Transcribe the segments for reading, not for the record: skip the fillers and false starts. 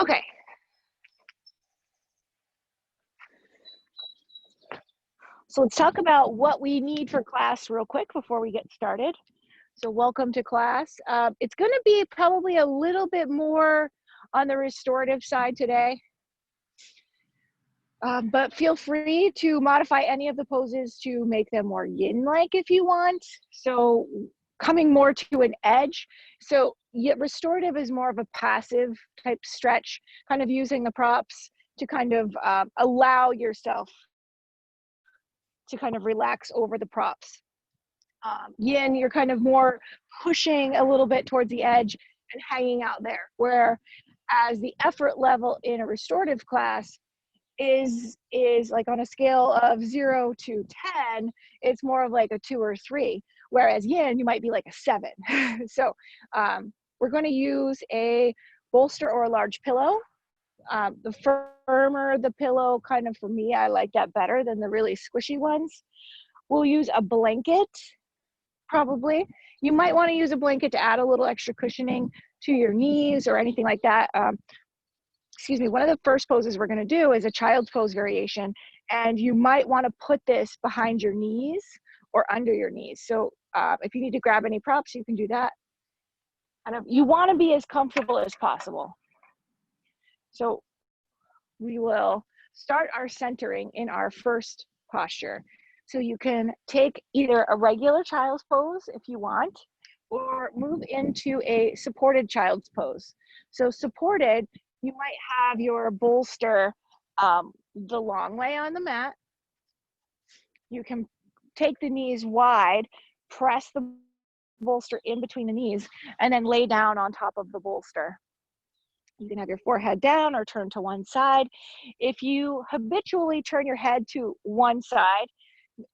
Okay, so let's talk about what we need for class real quick before we get started. So welcome to class. It's going to be probably a little bit more on the restorative side today, but feel free to modify any of the poses to make them more yin-like if you want. So coming more to an edge. So restorative is more of a passive type stretch, kind of using the props to kind of allow yourself to kind of relax over the props. Yin, you're kind of more pushing a little bit towards the edge and hanging out there. Whereas the effort level in a restorative class is like on a scale of 0 to 10, it's more of like a 2 or 3. Whereas yin, you might be like a 7. So we're going to use a bolster or a large pillow. The firmer the pillow, kind of for me, I like that better than the really squishy ones. We'll use a blanket, probably. You might want to use a blanket to add a little extra cushioning to your knees or anything like that. Excuse me, one of the first poses we're going to do is a child's pose variation, and you might want to put this behind your knees or under your knees. So if you need to grab any props, you can do that. And you want to be as comfortable as possible. So we will start our centering in our first posture. So you can take either a regular child's pose if you want, or move into a supported child's pose. So supported, you might have your bolster the long way on the mat. You can take the knees wide, press the bolster in between the knees, and then lay down on top of the bolster. You can have your forehead down or turn to one side. If you habitually turn your head to one side,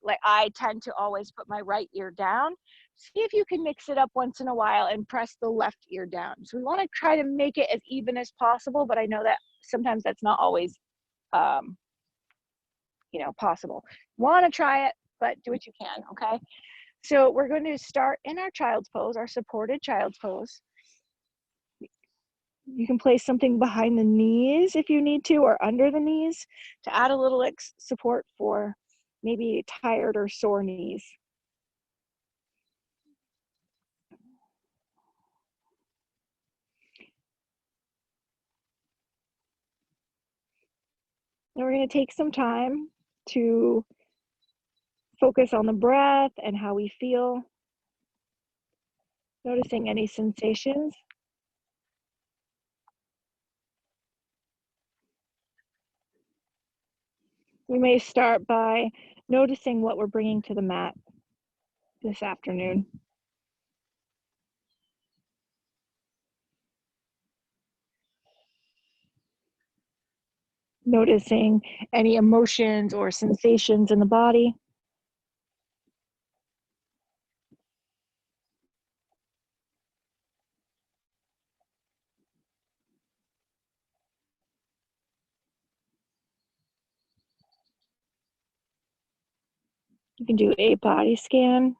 like I tend to always put my right ear down, see if you can mix it up once in a while and press the left ear down. So we want to try to make it as even as possible, but I know that sometimes that's not always possible. Want to try it, but do what you can, okay? So we're going to start in our child's pose, our supported child's pose. You can place something behind the knees if you need to, or under the knees to add a little support for maybe tired or sore knees. Now we're going to take some time to focus on the breath and how we feel, noticing any sensations. We may start by noticing what we're bringing to the mat this afternoon. Noticing any emotions or sensations in the body. You can do a body scan,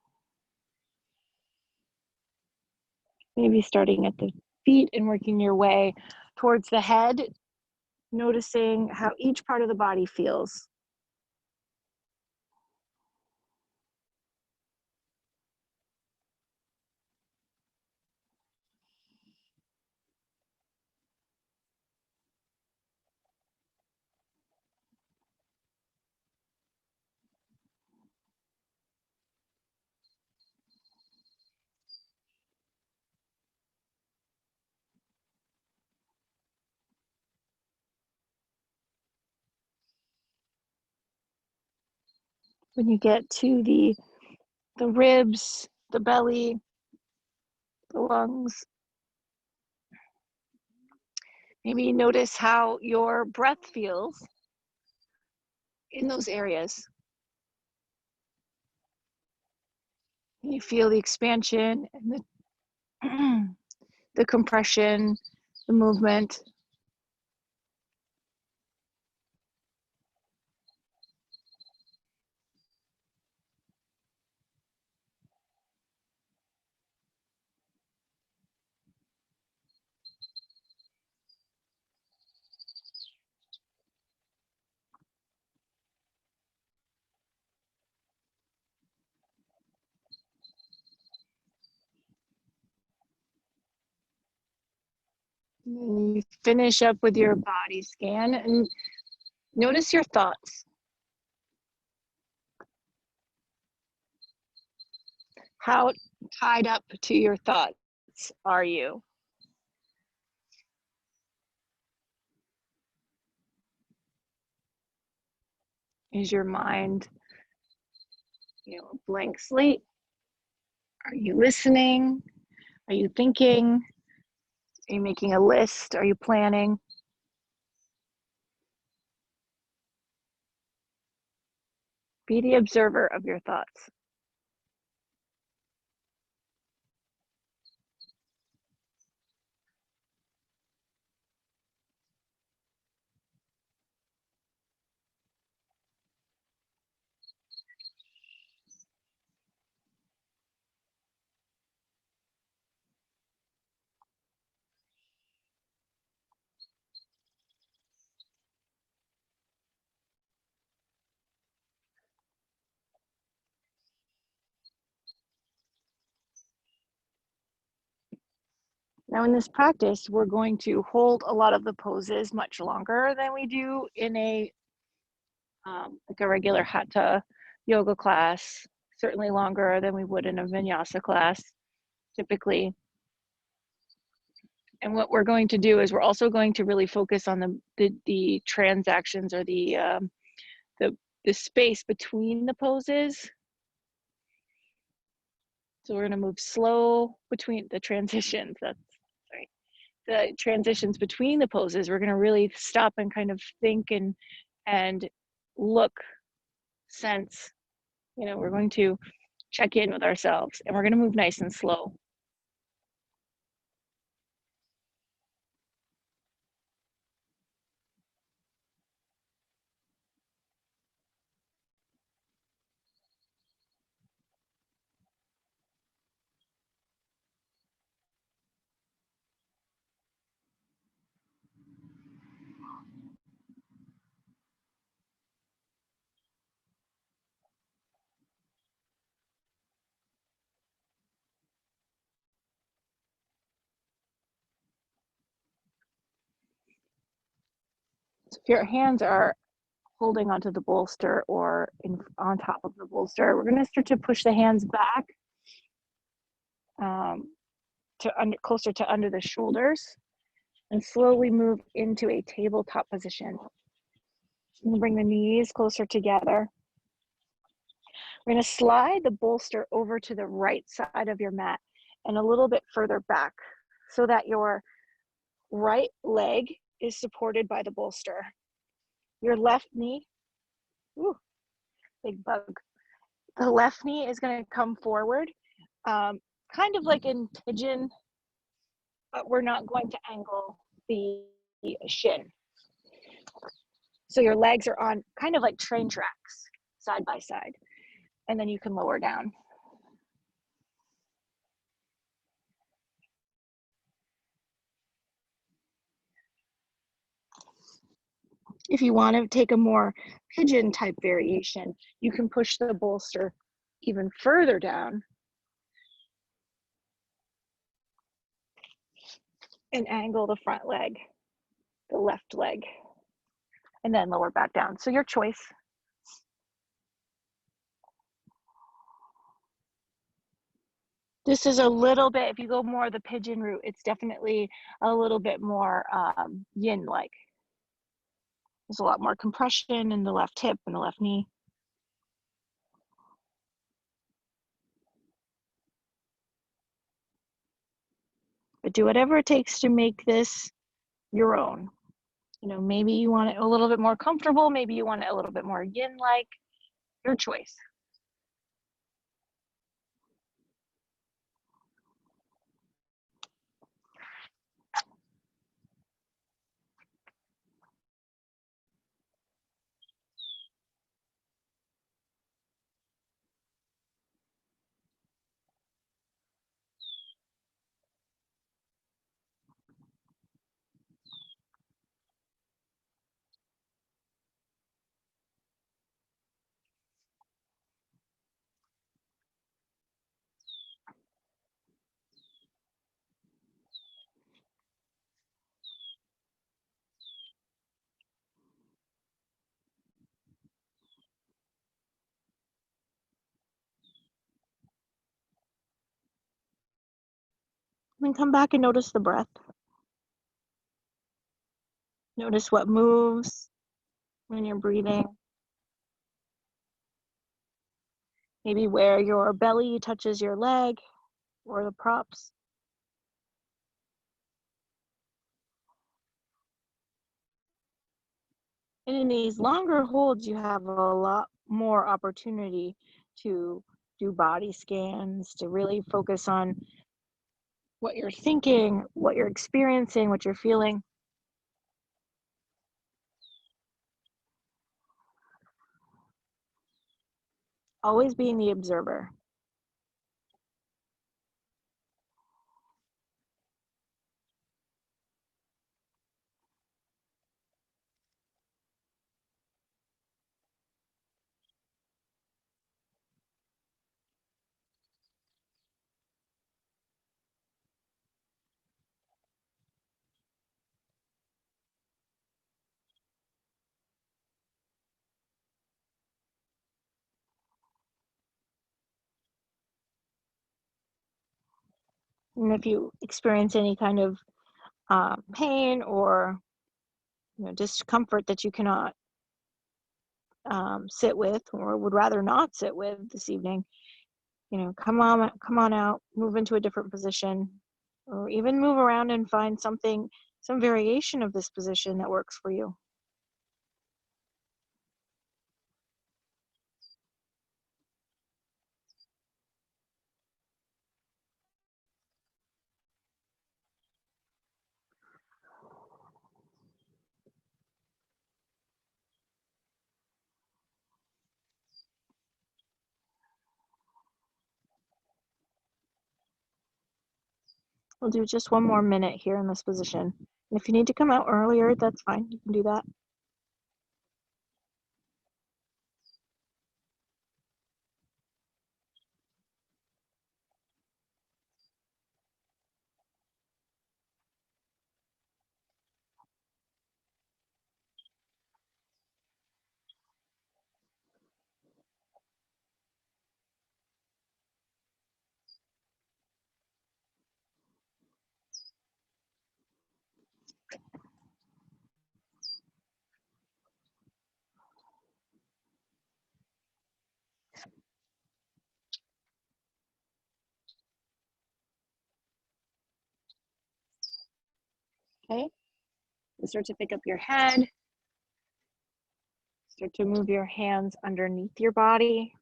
maybe starting at the feet and working your way towards the head, noticing how each part of the body feels. When you get to the ribs, the belly, the lungs, maybe notice how your breath feels in those areas. You feel the expansion and the compression, the movement. And you finish up with your body scan and notice your thoughts. How tied up to your thoughts are you? Is your mind, a blank slate? Are you listening? Are you thinking? Are you making a list? Are you planning? Be the observer of your thoughts. Now in this practice, we're going to hold a lot of the poses much longer than we do in like a regular hatha yoga class, certainly longer than we would in a vinyasa class typically. And what we're going to do is we're also going to really focus on the transactions or the space between the poses. So we're going to move slow between the transitions. The transitions between the poses. We're going to really stop and kind of think and look, sense. We're going to check in with ourselves, and we're going to move nice and slow. So if your hands are holding onto the bolster or on top of the bolster, we're going to start to push the hands back closer to under the shoulders and slowly move into a tabletop position. And bring the knees closer together. We're going to slide the bolster over to the right side of your mat and a little bit further back so that your right leg is supported by the bolster. Your left knee, big bug. The left knee is going to come forward, kind of like in pigeon, but we're not going to angle the shin. So your legs are on kind of like train tracks, side by side, and then you can lower down. If you want to take a more pigeon type variation, you can push the bolster even further down and angle the front leg, the left leg, and then lower back down. So your choice. This is a little bit, if you go more the pigeon route, it's definitely a little bit more yin-like. There's a lot more compression in the left hip and the left knee. But do whatever it takes to make this your own. Maybe you want it a little bit more comfortable. Maybe you want it a little bit more yin-like. Your choice. Then come back and notice the breath. Notice what moves when you're breathing. Maybe where your belly touches your leg or the props. And in these longer holds, you have a lot more opportunity to do body scans, to really focus on what you're thinking, what you're experiencing, what you're feeling. Always being the observer. And if you experience any kind of pain or discomfort that you cannot sit with or would rather not sit with this evening, come on out, move into a different position, or even move around and find some variation of this position that works for you. We'll do just one more minute here in this position. And if you need to come out earlier, that's fine. You can do that. Okay. Start to pick up your head. Start to move your hands underneath your body.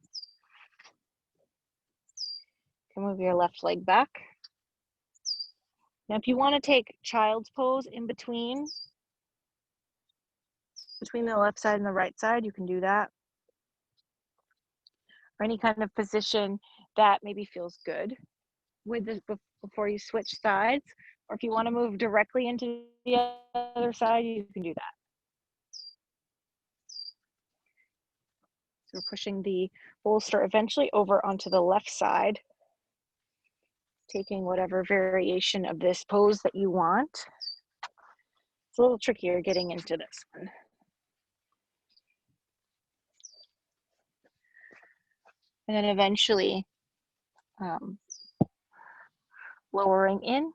You can move your left leg back. Now, if you want to take child's pose in between the left side and the right side, you can do that. Or any kind of position that maybe feels good with this before you switch sides. Or if you want to move directly into the other side, you can do that. So we're pushing the bolster eventually over onto the left side, taking whatever variation of this pose that you want. It's a little trickier getting into this one. And then eventually lowering in.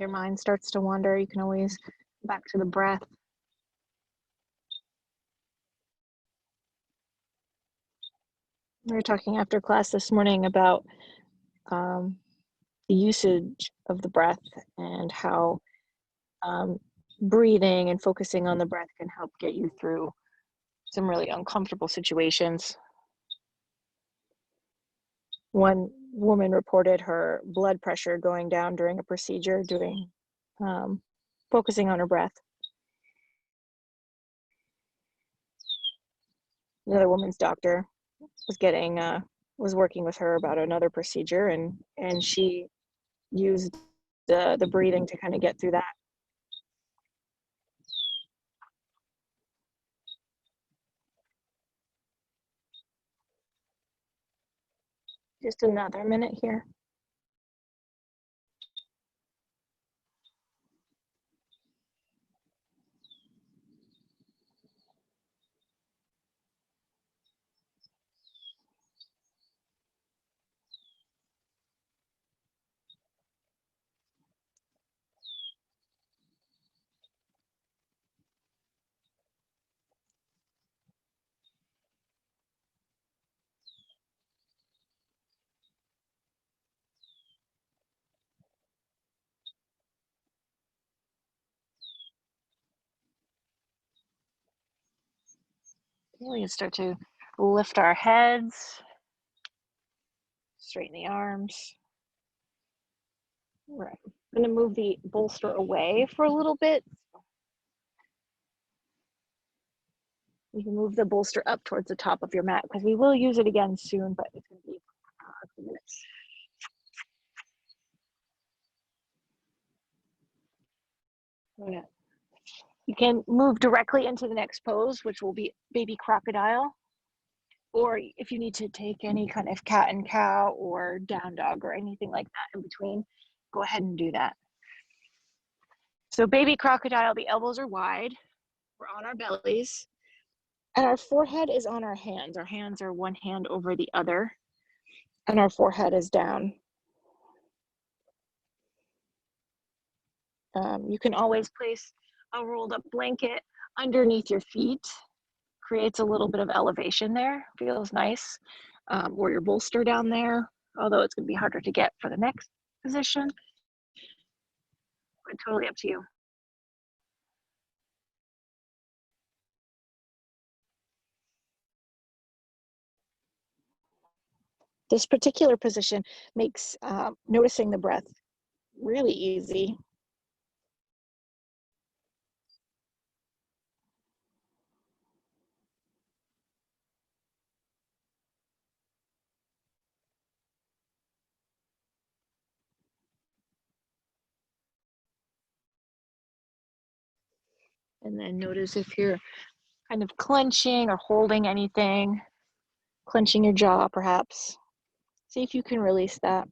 your mind starts to wander, you can always go back to the breath. We were talking after class this morning about the usage of the breath and how breathing and focusing on the breath can help get you through some really uncomfortable situations. One woman reported her blood pressure going down during a procedure, focusing on her breath. Another woman's doctor was working with her about another procedure, and she used the breathing to kind of get through that. Just another minute here. We can start to lift our heads, straighten the arms. Right. I'm going to move the bolster away for a little bit. You can move the bolster up towards the top of your mat because we will use it again soon, but it's going to be a few minutes. Yeah. You can move directly into the next pose, which will be baby crocodile. Or if you need to take any kind of cat and cow or down dog or anything like that in between, go ahead and do that. So baby crocodile, the elbows are wide. We're on our bellies. And our forehead is on our hands. Our hands are one hand over the other. And our forehead is down. You can always place a rolled up blanket underneath your feet. Creates a little bit of elevation there. Feels nice. Or your bolster down there, although it's going to be harder to get for the next position. But totally up to you. This particular position makes noticing the breath really easy. And then notice if you're kind of clenching or holding anything, clenching your jaw perhaps. See if you can release that.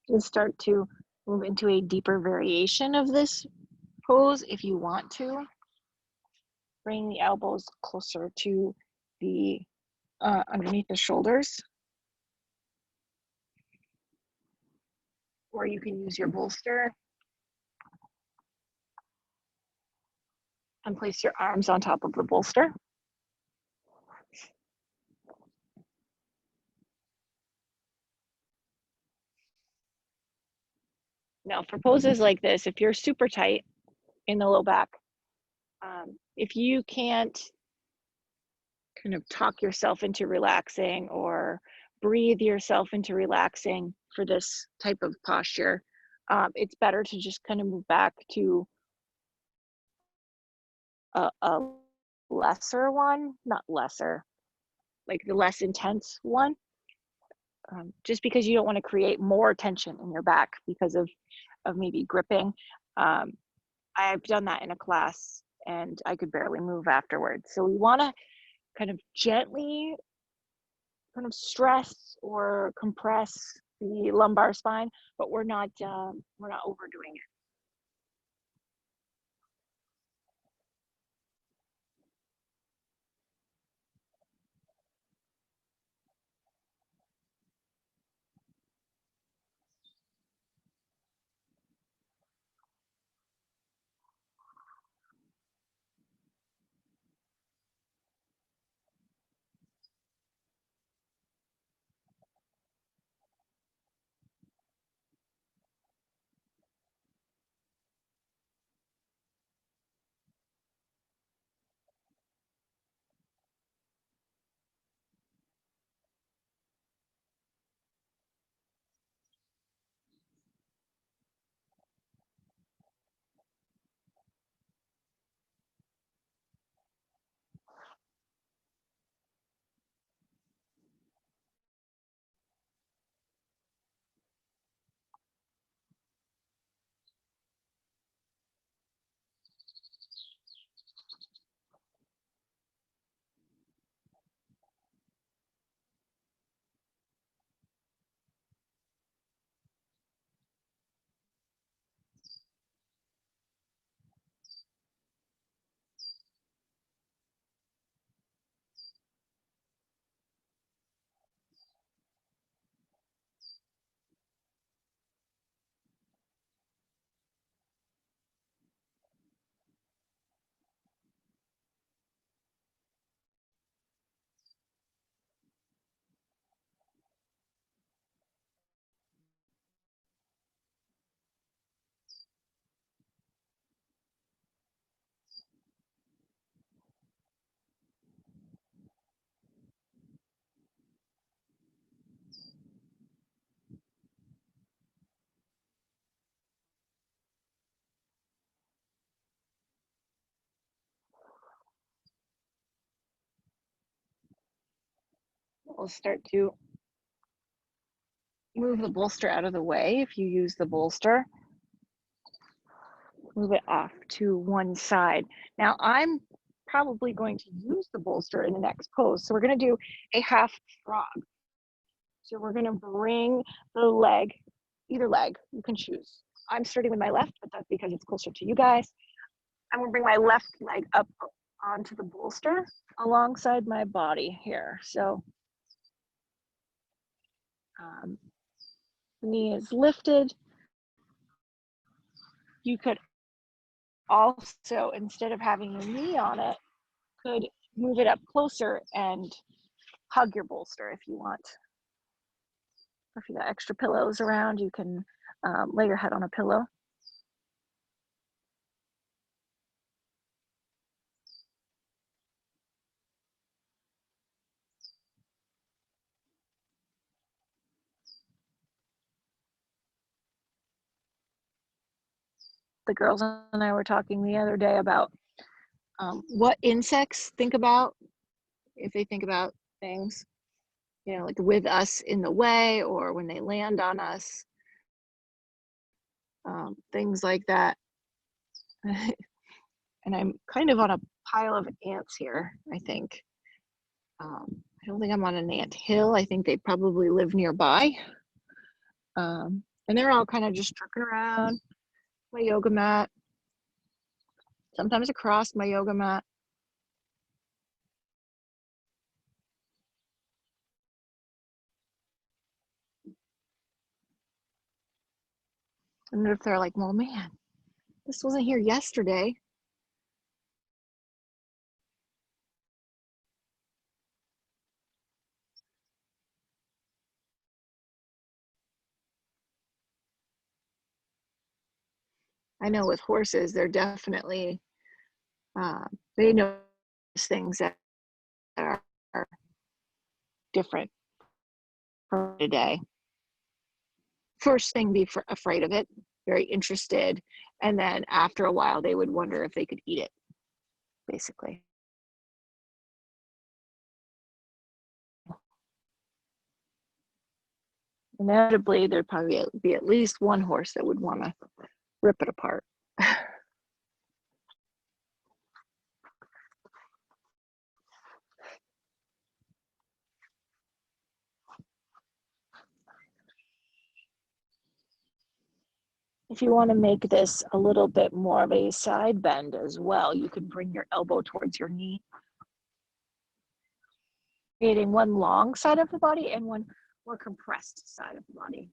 Just start to move into a deeper variation of this pose if you want to. Bring the elbows closer to the underneath the shoulders, or you can use your bolster and place your arms on top of the bolster. Now for poses like this, if you're super tight in the low back, if you can't kind of talk yourself into relaxing or breathe yourself into relaxing for this type of posture, it's better to just kind of move back to a lesser one, not lesser, like the less intense one, just because you don't want to create more tension in your back because of maybe gripping. I've done that in a class and I could barely move afterwards. So we want to kind of gently kind of stress or compress the lumbar spine, but we're not overdoing it. We'll start to move the bolster out of the way. If you use the bolster, move it off to one side. Now I'm probably going to use the bolster in the next pose. So we're going to do a half frog. So we're going to bring the leg, either leg, you can choose. I'm starting with my left, but that's because it's closer to you guys. I'm going to bring my left leg up onto the bolster alongside my body here. So knee is lifted. You could also, instead of having your knee on it, could move it up closer and hug your bolster if you want. If you got extra pillows around, you can lay your head on a pillow. The girls and I were talking the other day about what insects think about if they think about things, you know, like with us in the way or when they land on us, things like that. And I'm kind of on a pile of ants here, I think. I don't think I'm on an ant hill. I think they probably live nearby. And they're all kind of just trucking around my yoga mat, sometimes across my yoga mat. And if they're like, well, man, this wasn't here yesterday. I know with horses, they're definitely, they know things that are different for today. First thing, be afraid of it, very interested. And then after a while, they would wonder if they could eat it, basically. Inevitably, there'd probably be at least one horse that would want to rip it apart. If you want to make this a little bit more of a side bend as well, you can bring your elbow towards your knee, creating one long side of the body and one more compressed side of the body.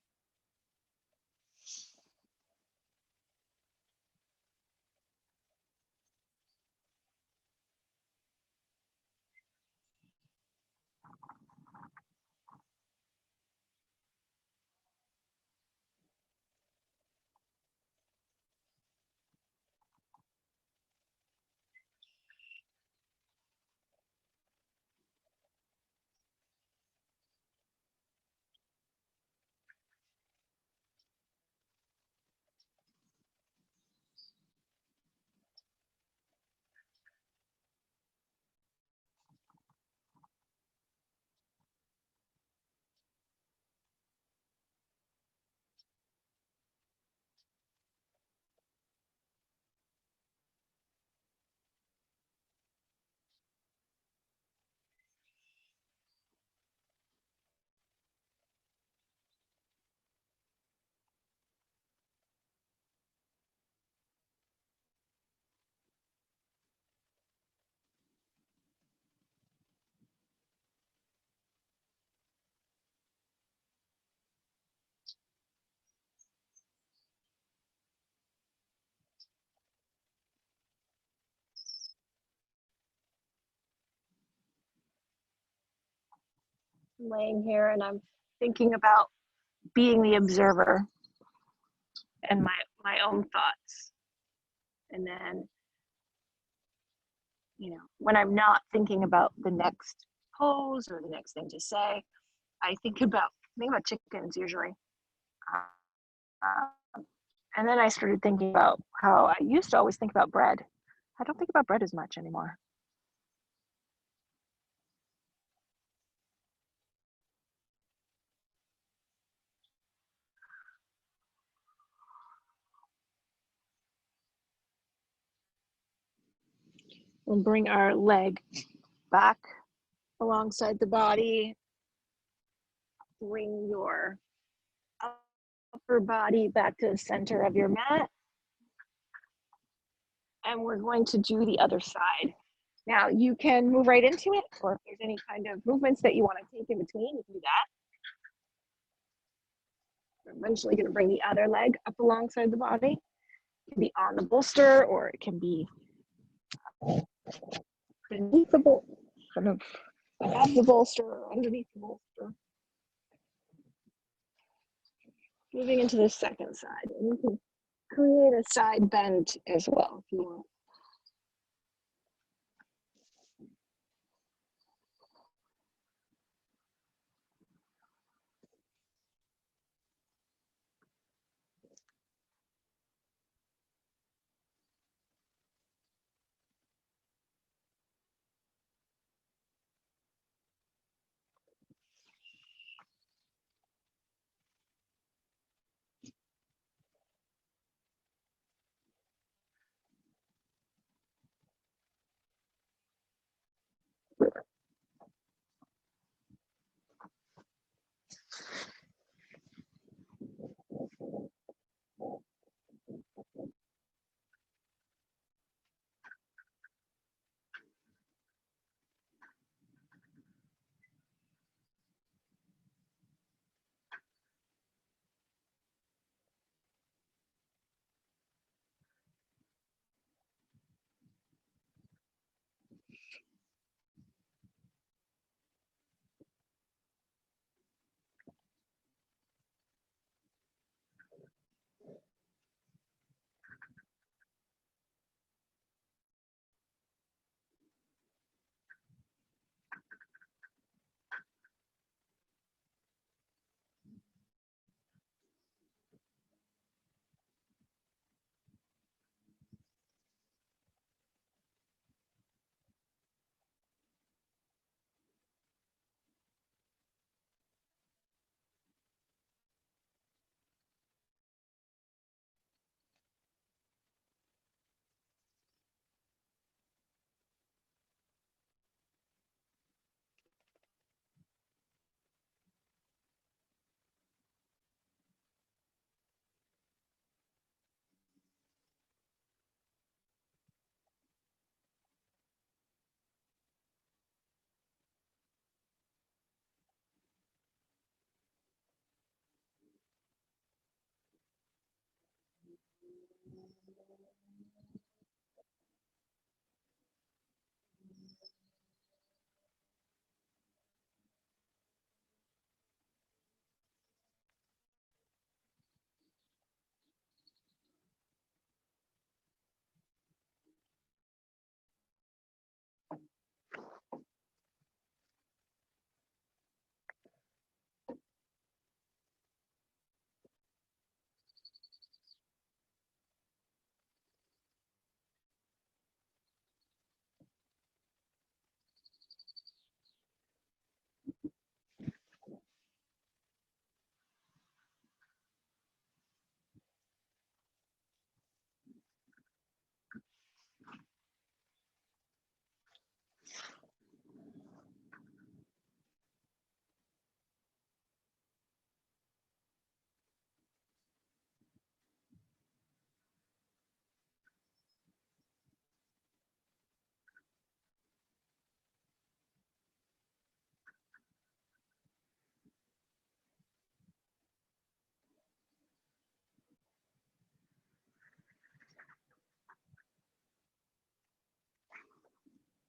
I'm laying here and I'm thinking about being the observer and my own thoughts. And then, when I'm not thinking about the next pose or the next thing to say, I think about chickens usually. And then I started thinking about how I used to always think about bread. I don't think about bread as much anymore. We'll bring our leg back alongside the body. Bring your upper body back to the center of your mat. And we're going to do the other side. Now you can move right into it, or if there's any kind of movements that you want to take in between, you can do that. We're eventually going to bring the other leg up alongside the body. It can be on the bolster, or it can be beneath the bolster, kind of above the bolster or underneath the bolster. Moving into the second side, and you can create a side bend as well if you want.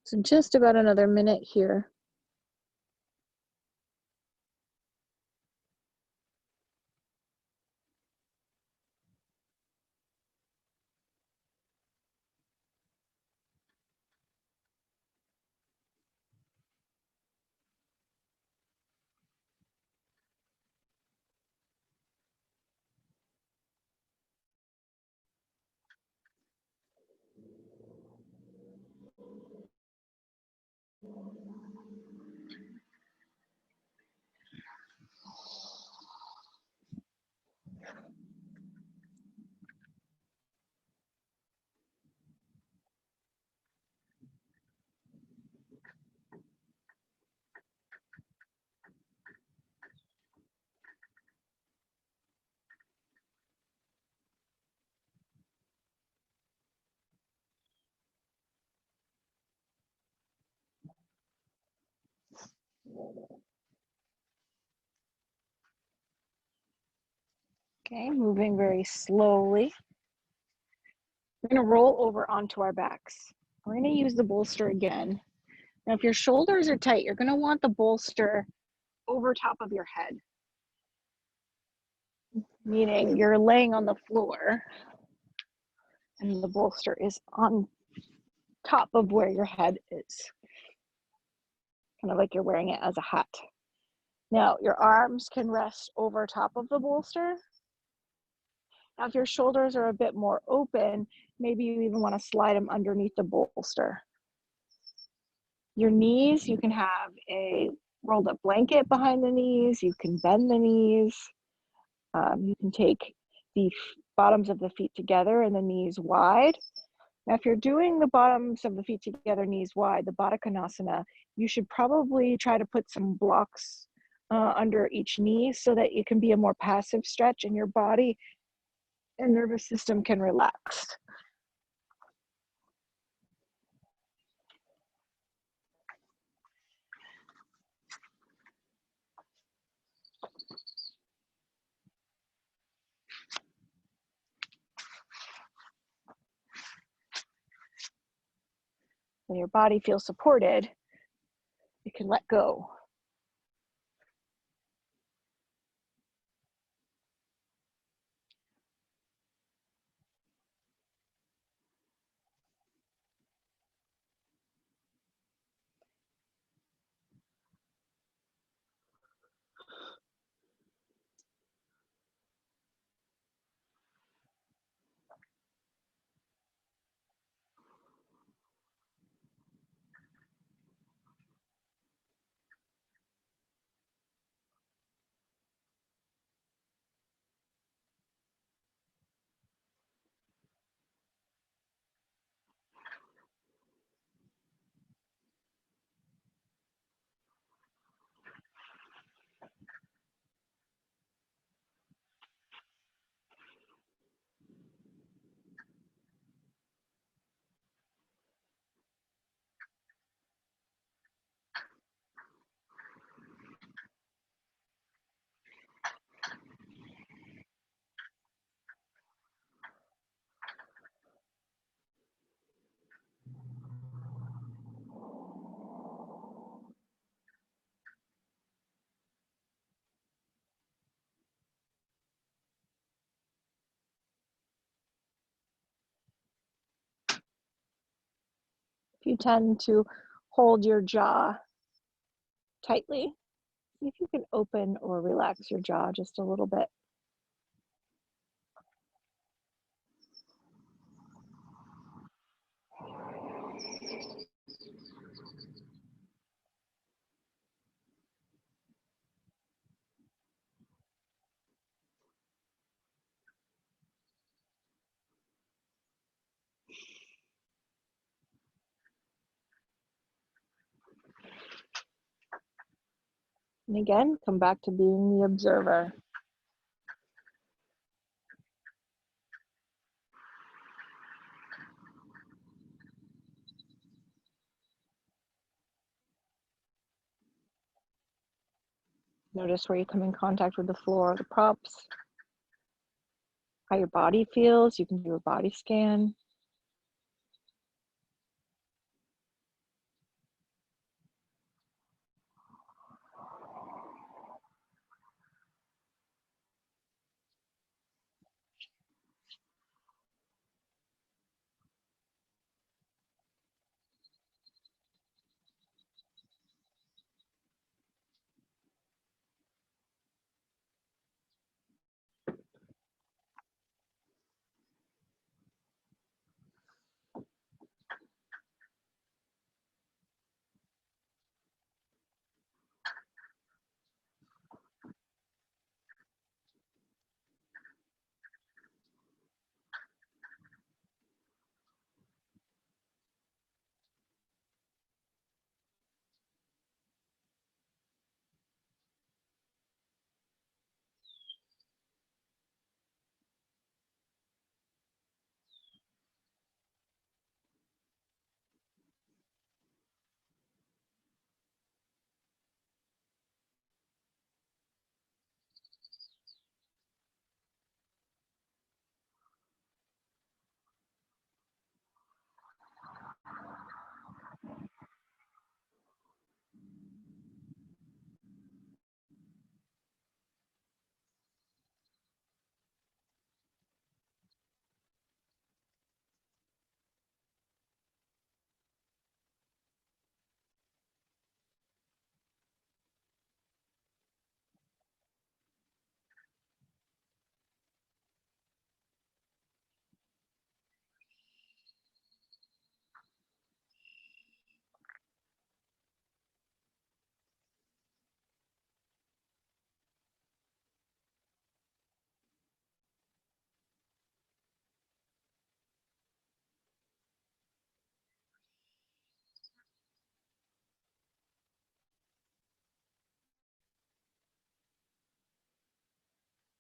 So just about another minute here. Okay, moving very slowly. We're going to roll over onto our backs. We're going to use the bolster again. Now, if your shoulders are tight, you're going to want the bolster over top of your head, meaning you're laying on the floor and the bolster is on top of where your head is, kind of like you're wearing it as a hat. Now, your arms can rest over top of the bolster. Now, if your shoulders are a bit more open, maybe you even want to slide them underneath the bolster. Your knees, you can have a rolled up blanket behind the knees. You can bend the knees. You can take the bottoms of the feet together and the knees wide. Now, if you're doing the bottoms of the feet together, knees wide, the Baddha Konasana, you should probably try to put some blocks under each knee so that it can be a more passive stretch and your body and nervous system can relax. When your body feels supported, you can let go. you tend to hold your jaw tightly, see if you can open or relax your jaw just a little bit. And again, come back to being the observer. Notice where you come in contact with the floor, the props, how your body feels. You can do a body scan.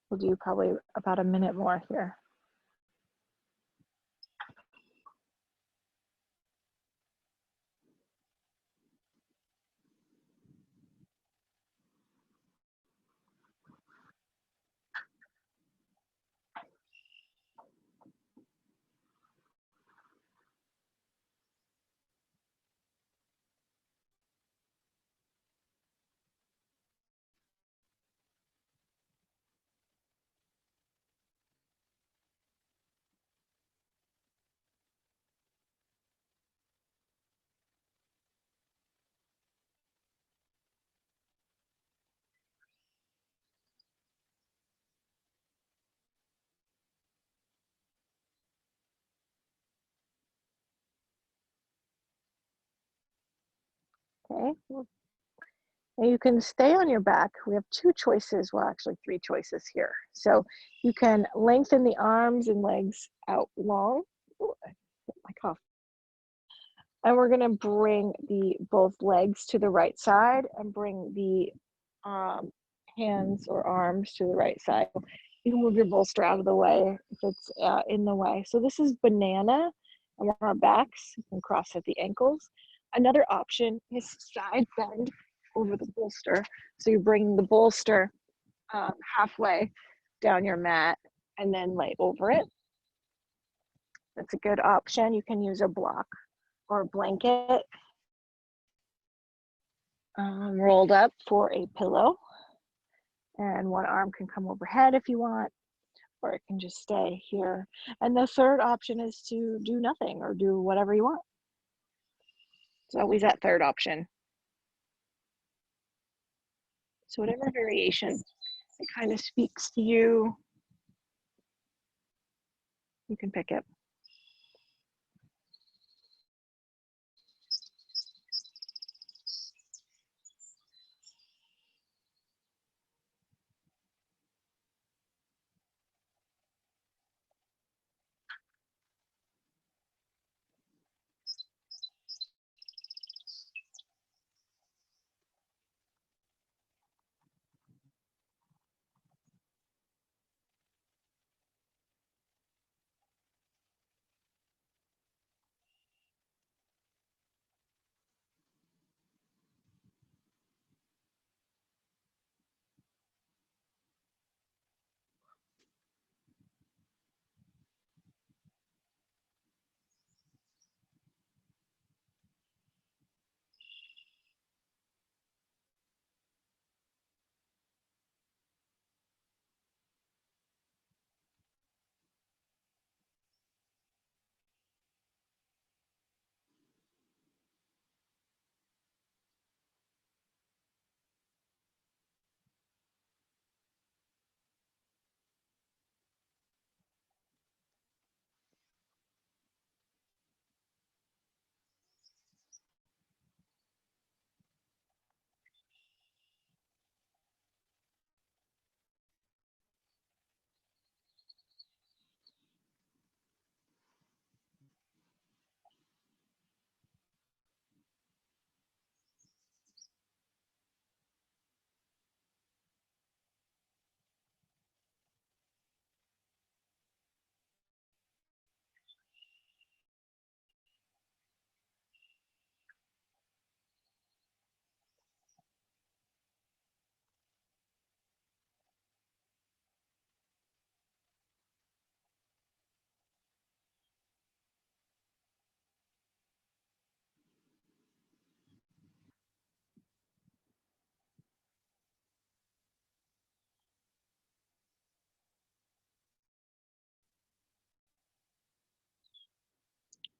We'll do probably about a minute more here. Okay. Now you can stay on your back. We have two choices, well, actually three choices here. So you can lengthen the arms and legs out long. Ooh, I hit my cough. And we're gonna bring the both legs to the right side and bring the hands or arms to the right side. You can move your bolster out of the way if it's in the way. So this is banana, and we're on our backs. You can cross at the ankles. Another option is side bend over the bolster. So you bring the bolster halfway down your mat and then lay over it. That's a good option. You can use a block or a blanket rolled up for a pillow. And one arm can come overhead if you want, or it can just stay here. And the third option is to do nothing or do whatever you want. It's always that third option. So whatever variation it kind of speaks to you, you can pick it.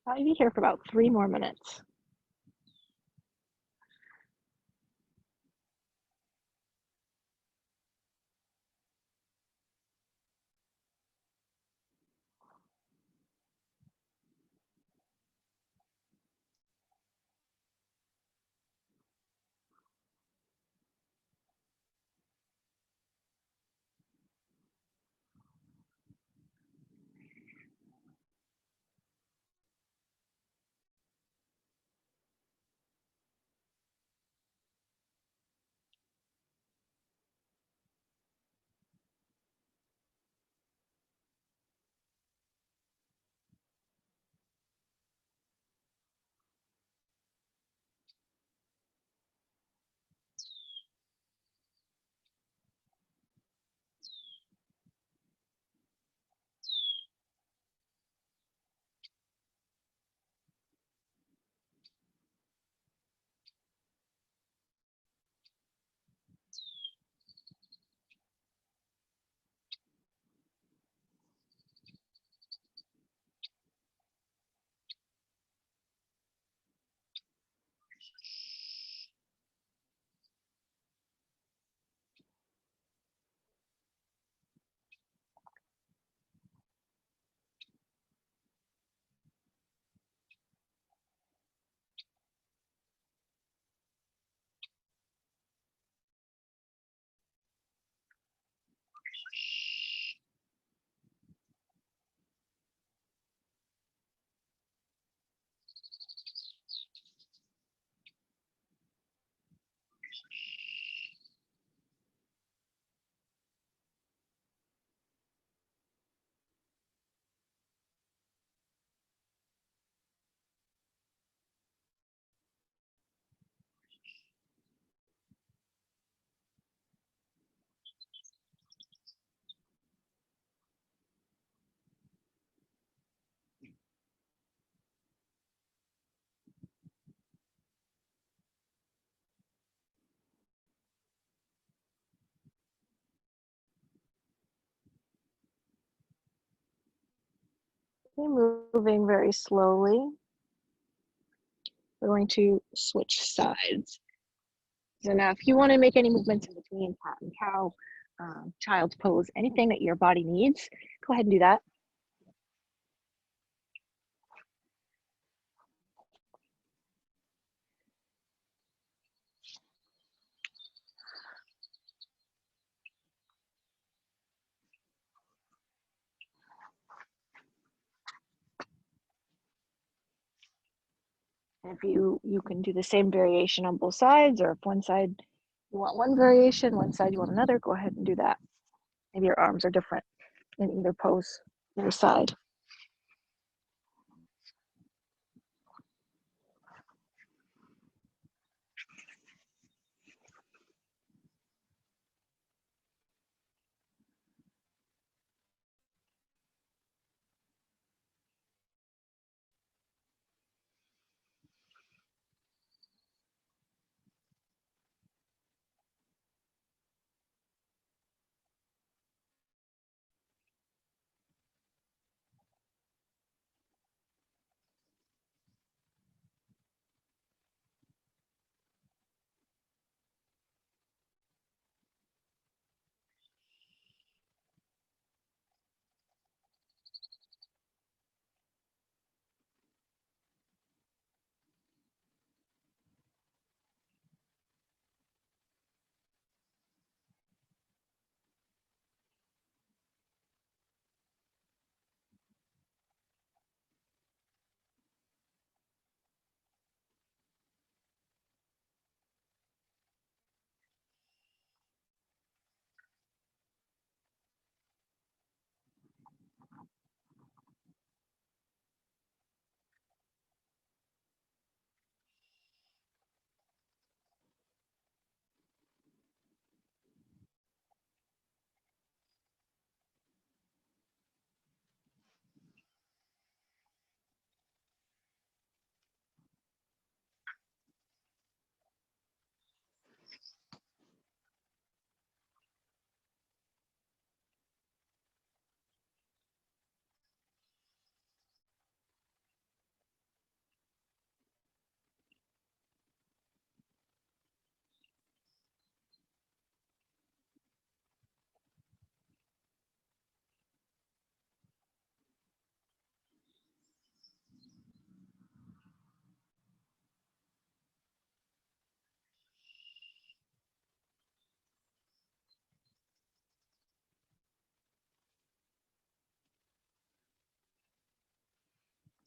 I'll be here for about 3 more minutes. Moving very slowly. We're going to switch sides. So now if you want to make any movements in between cat and cow, child's pose, anything that your body needs, go ahead and do that. If you can do the same variation on both sides, or if one side you want one variation, one side you want another, go ahead and do that. Maybe your arms are different in either pose, either side.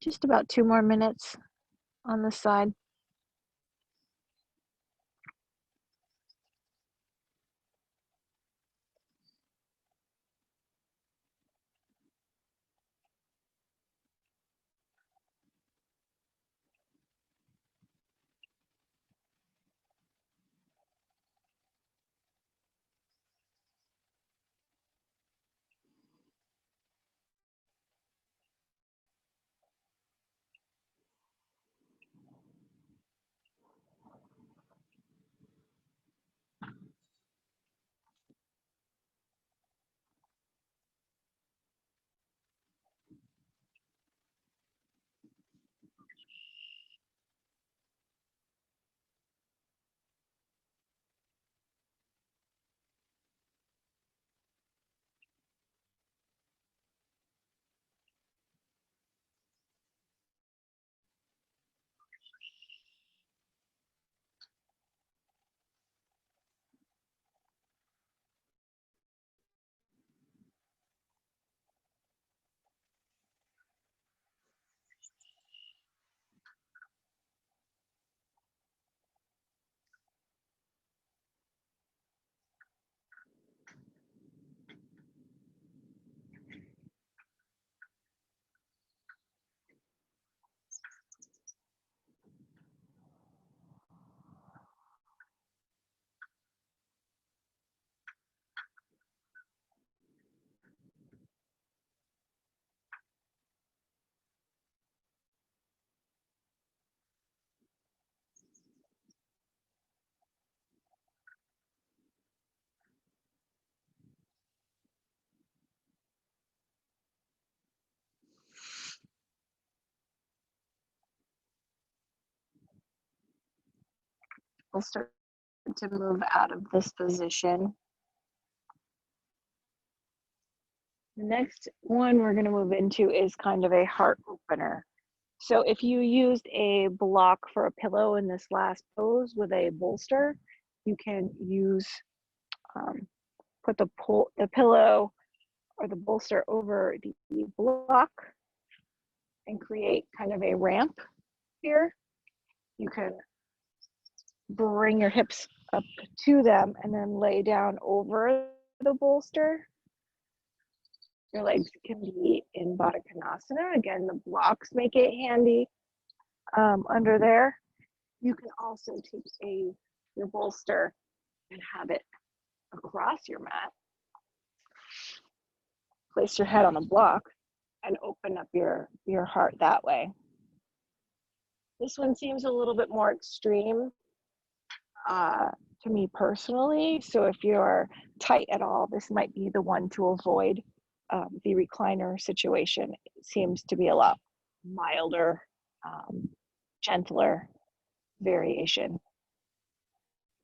Just about 2 more minutes on this side. We'll start to move out of this position. The next one we're going to move into is kind of a heart opener. So if you used a block for a pillow in this last pose with a bolster, you can use, put the pillow or the bolster over the block and create kind of a ramp here. You can bring your hips up to them and then lay down over the bolster. Your legs can be in Baddha Konasana. Again, the blocks make it handy under there. You can also take your bolster and have it across your mat. Place your head on the block and open up your heart that way. This one seems a little bit more extreme to me personally. So if you're tight at all, this might be the one to avoid. The recliner situation seems to be a lot milder, gentler variation.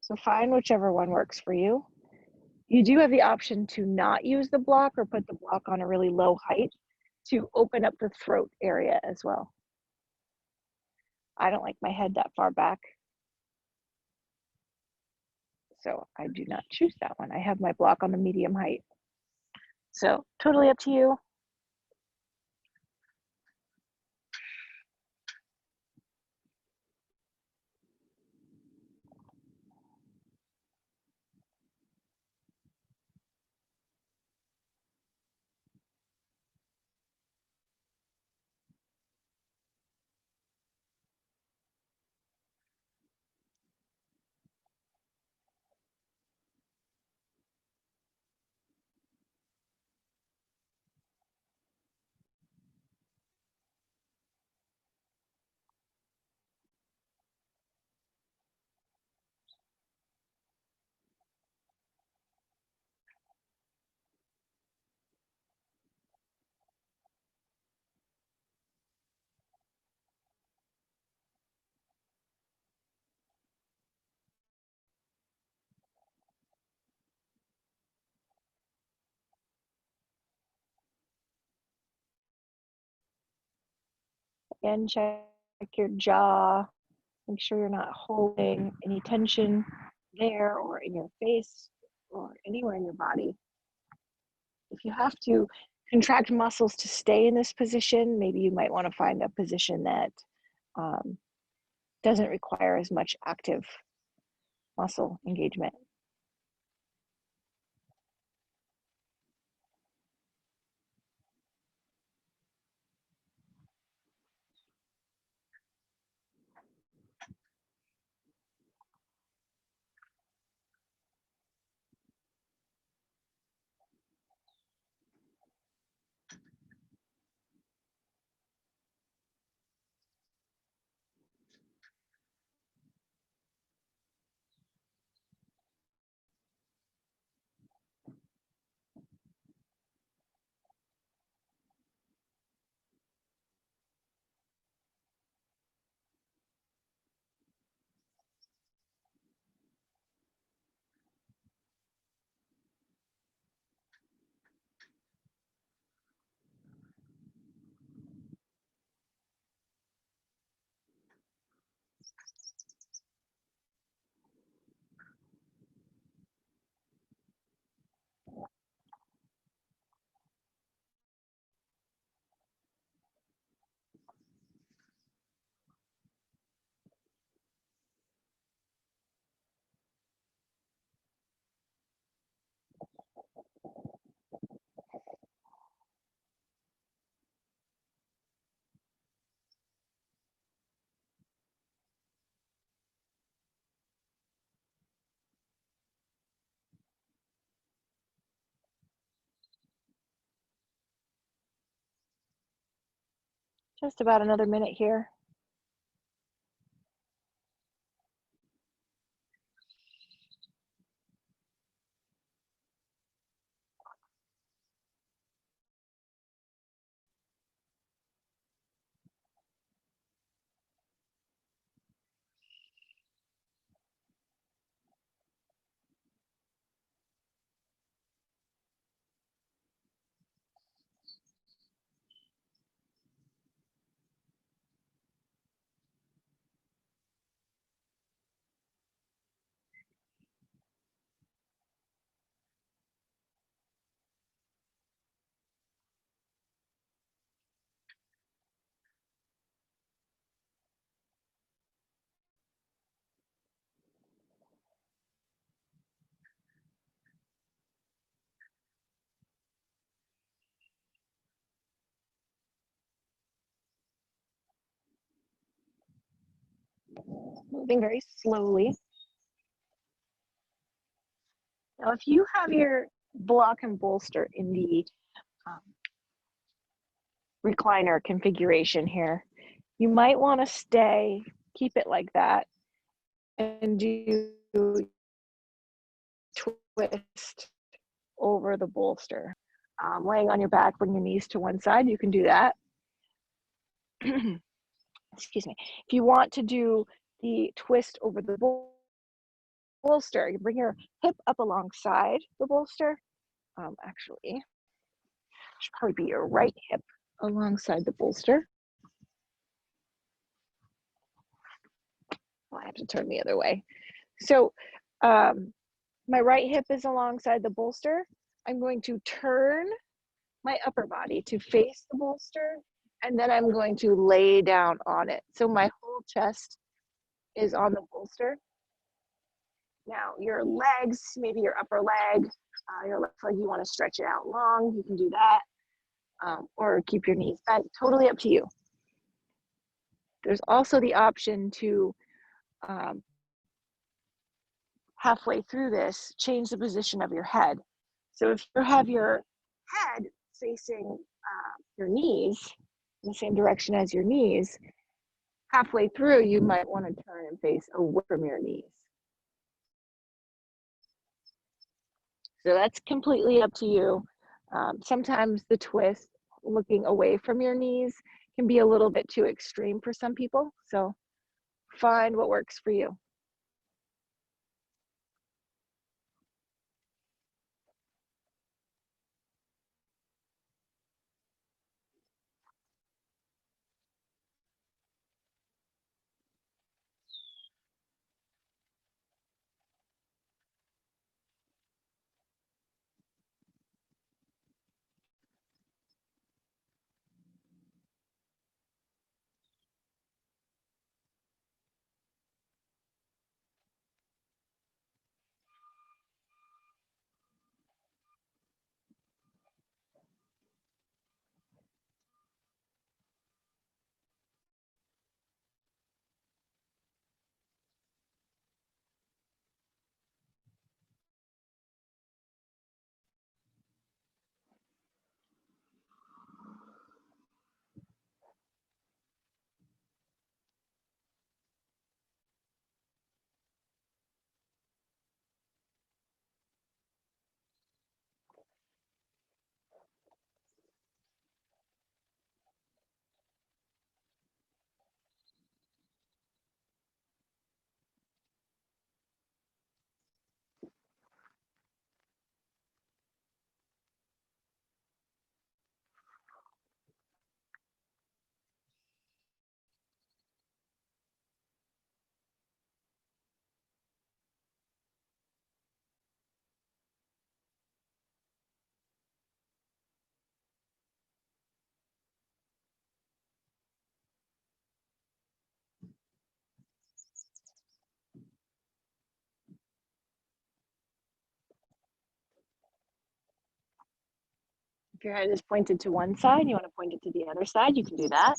So find whichever one works for you. You do have the option to not use the block or put the block on a really low height to open up the throat area as well. I don't like my head that far back, so I do not choose that one. I have my block on the medium height. So totally up to you. Again, check your jaw. Make sure you're not holding any tension there or in your face or anywhere in your body. If you have to contract muscles to stay in this position, maybe you might want to find a position that doesn't require as much active muscle engagement. Just about another minute here. moving very slowly. Now, if you have your block and bolster in the um, recliner configuration here, you might want to keep it like that and do twist over the bolster. Laying on your back, bring your knees to one side, you can do that. Excuse me. If you want to do the twist over the bolster, you bring your hip up alongside the bolster. Actually, should probably be your right hip alongside the bolster. Well, I have to turn the other way. So my right hip is alongside the bolster. I'm going to turn my upper body to face the bolster, and then I'm going to lay down on it. So my whole chest is on the bolster. Now your legs, maybe your upper leg, your left leg, you want to stretch it out long, you can do that, or keep your knees bent, totally up to you. There's also the option to halfway through this, change the position of your head. So if you have your head facing your knees in the same direction as your knees, halfway through, you might want to turn and face away from your knees. So that's completely up to you. Sometimes the twist, looking away from your knees, can be a little bit too extreme for some people. So find what works for you. If your head is pointed to one side, you want to point it to the other side, you can do that.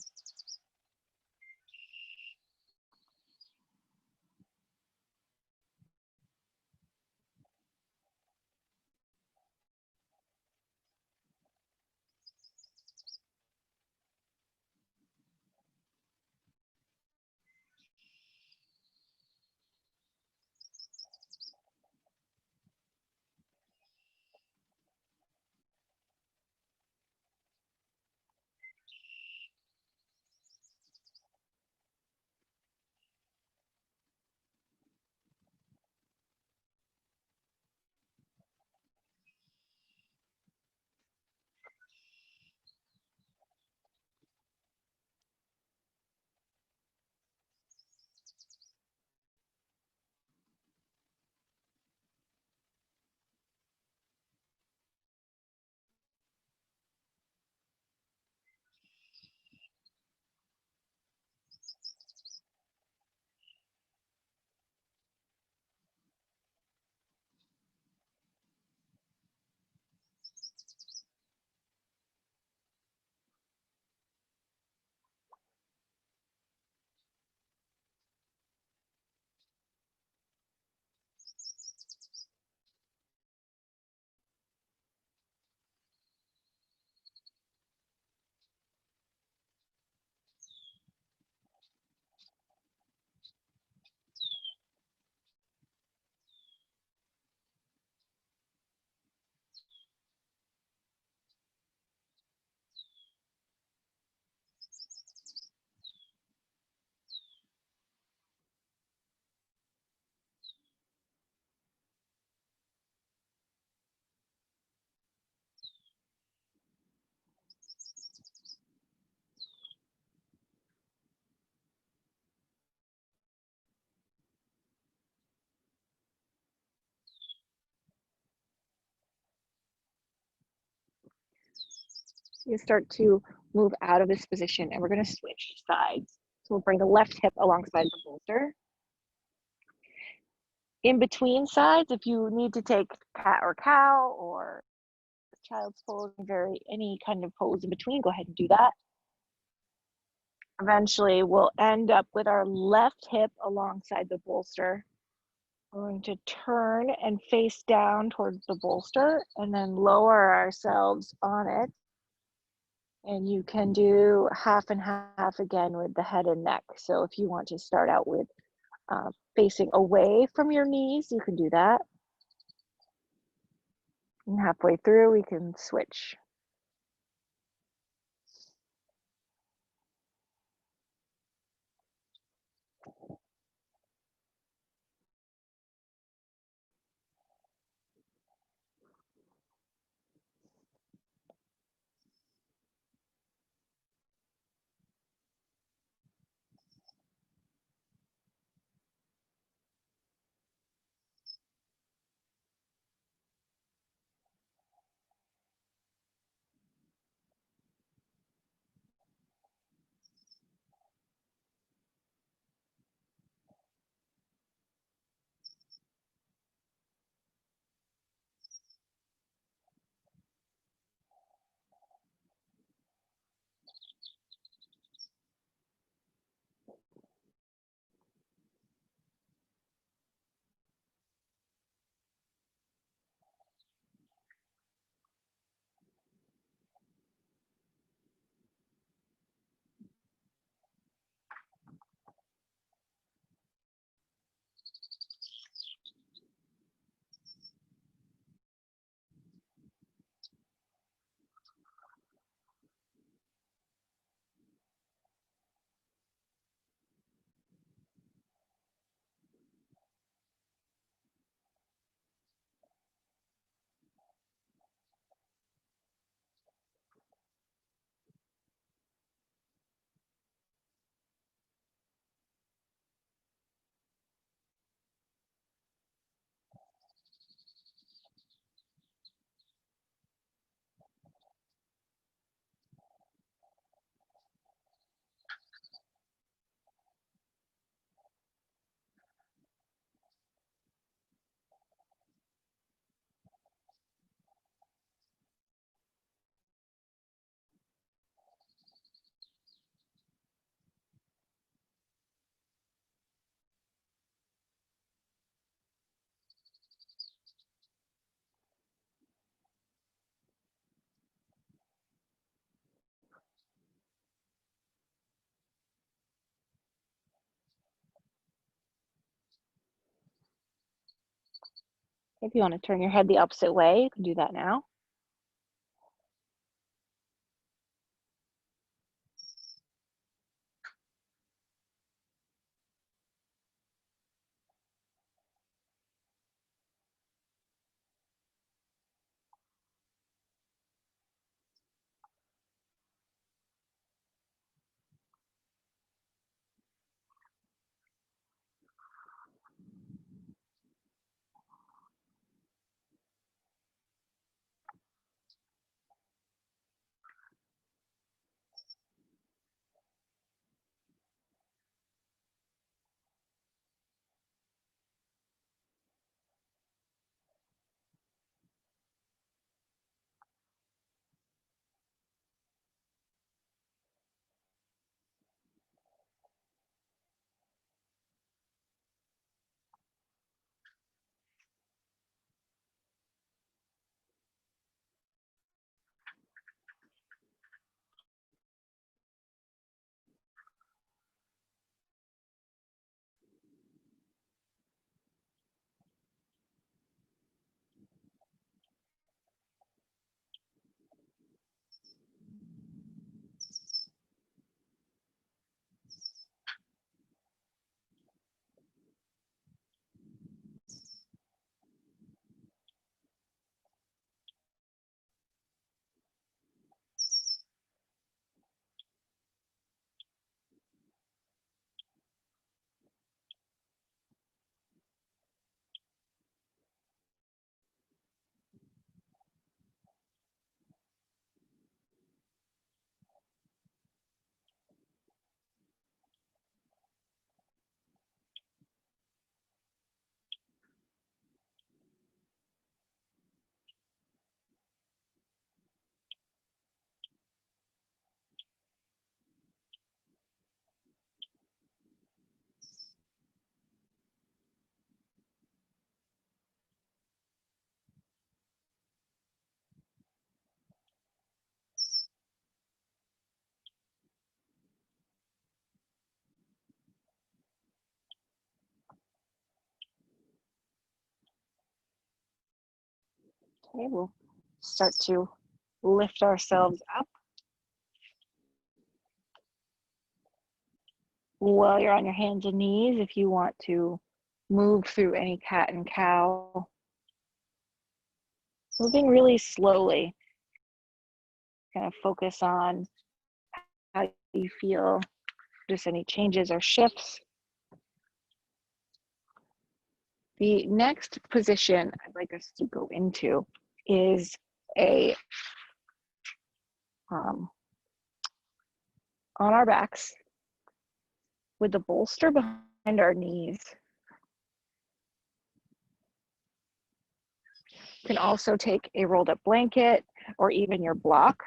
you start to move out of this position and we're going to switch sides. So we'll bring the left hip alongside the bolster. In between sides, if you need to take cat or cow or child's pose, any kind of pose in between, go ahead and do that. Eventually, we'll end up with our left hip alongside the bolster. We're going to turn and face down towards the bolster and then lower ourselves on it. And you can do half and half again with the head and neck. So if you want to start out with facing away from your knees, you can do that. And halfway through, we can switch. If you want to turn your head the opposite way, you can do that now. Okay, we'll start to lift ourselves up. While you're on your hands and knees, if you want to move through any cat and cow, moving really slowly, kind of focus on how you feel, just any changes or shifts. The next position I'd like us to go into is a on our backs with the bolster behind our knees. You can also take a rolled up blanket or even your block.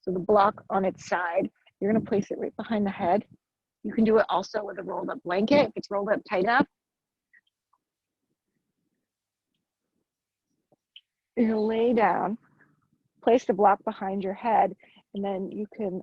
So the block on its side, you're going to place it right behind the head. You can do it also with a rolled up blanket if it's rolled up tight enough. You lay down, place the block behind your head, and then you can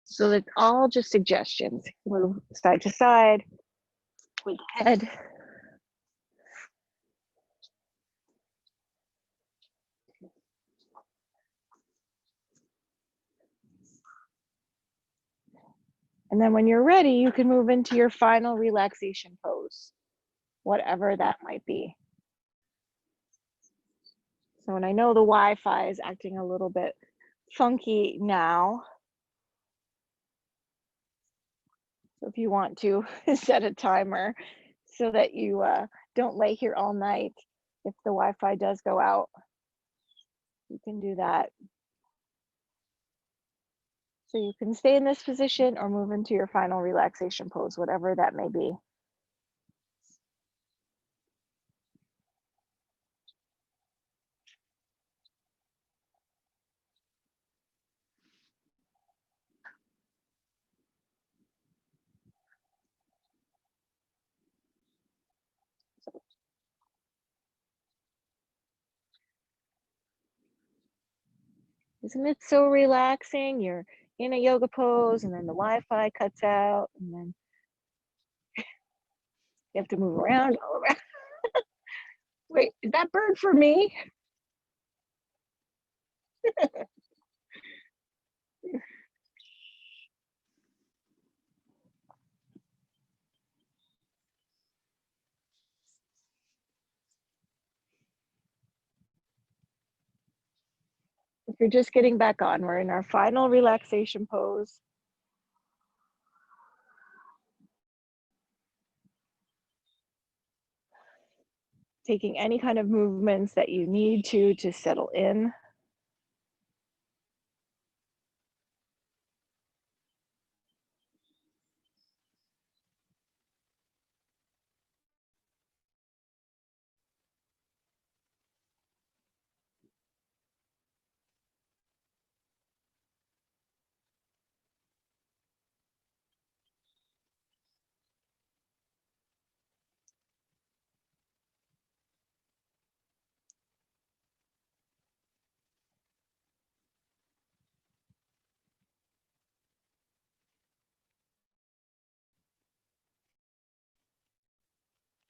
so it's all just suggestions. Move side to side with the head. And then when you're ready, you can move into your final relaxation pose, whatever that might be. So, and I know the Wi-Fi is acting a little bit funky now. So if you want to set a timer so that you don't lay here all night, if the Wi-Fi does go out, you can do that. So you can stay in this position or move into your final relaxation pose, whatever that may be. Isn't it so relaxing? You're in a yoga pose and then the Wi-Fi cuts out and then you have to move around all around. Wait, is that bird for me? If you're just getting back on, we're in our final relaxation pose. Taking any kind of movements that you need to settle in.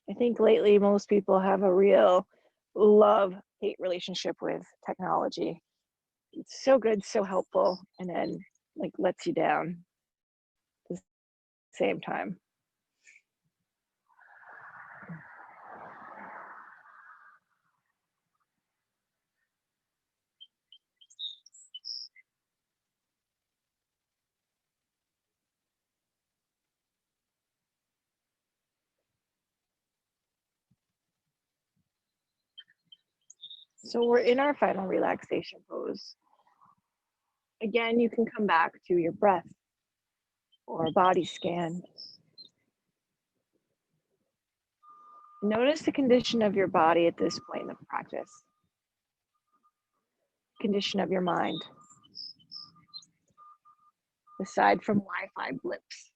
I think lately most people have a real love-hate relationship with technology. It's so good, so helpful, and then like lets you down at the same time. So we're in our final relaxation pose. Again, you can come back to your breath or a body scan. Notice the condition of your body at this point in the practice, condition of your mind, aside from Wi-Fi blips.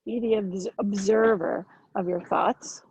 Be the observer of your thoughts.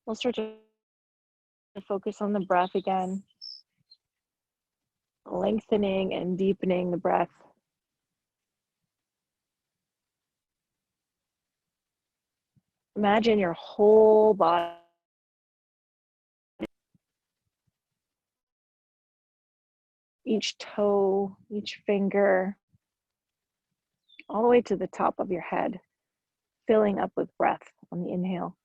We'll start to focus on the breath again, lengthening and deepening the breath. Imagine your whole body, each toe, each finger, all the way to the top of your head, filling up with breath on the inhale.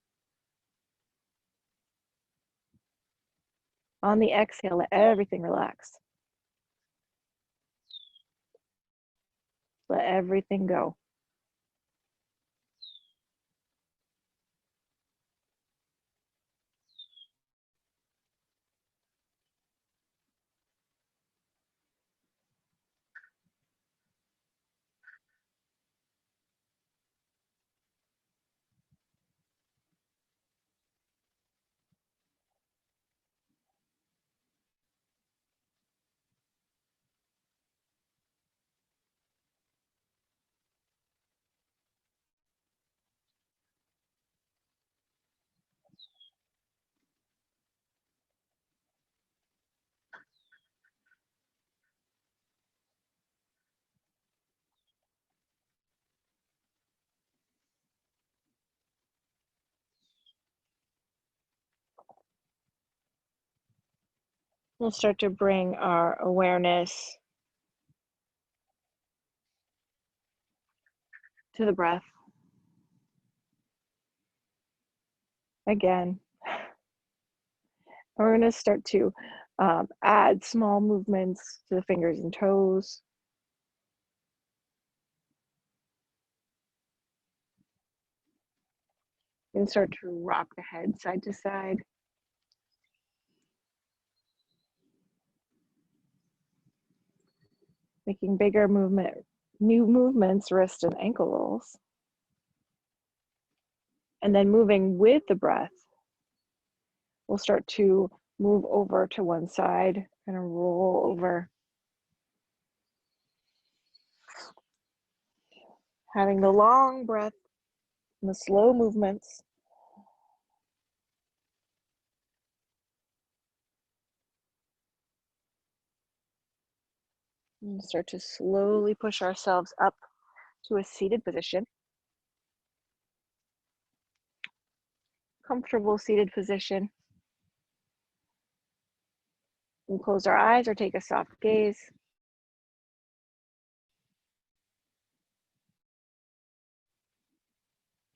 On the exhale, let everything relax. Let everything go. We'll start to bring our awareness to the breath. Again, we're going to start to add small movements to the fingers and toes. And start to rock the head side to side. Making bigger new movements, wrist and ankle rolls. And then moving with the breath, we'll start to move over to one side and roll over. Having the long breath and the slow movements. And start to slowly push ourselves up to a seated position. Comfortable seated position. We'll close our eyes or take a soft gaze.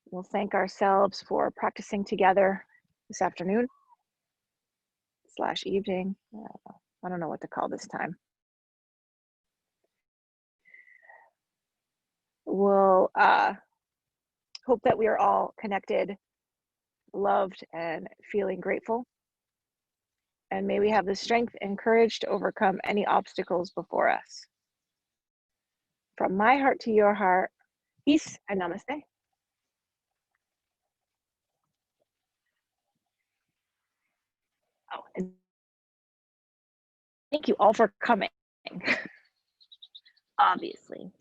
We'll thank ourselves for practicing together this afternoon / evening. I don't know what to call this time. We'll hope that we are all connected, loved, and feeling grateful. And may we have the strength and courage to overcome any obstacles before us. From my heart to your heart, peace and namaste. Oh, and thank you all for coming, obviously.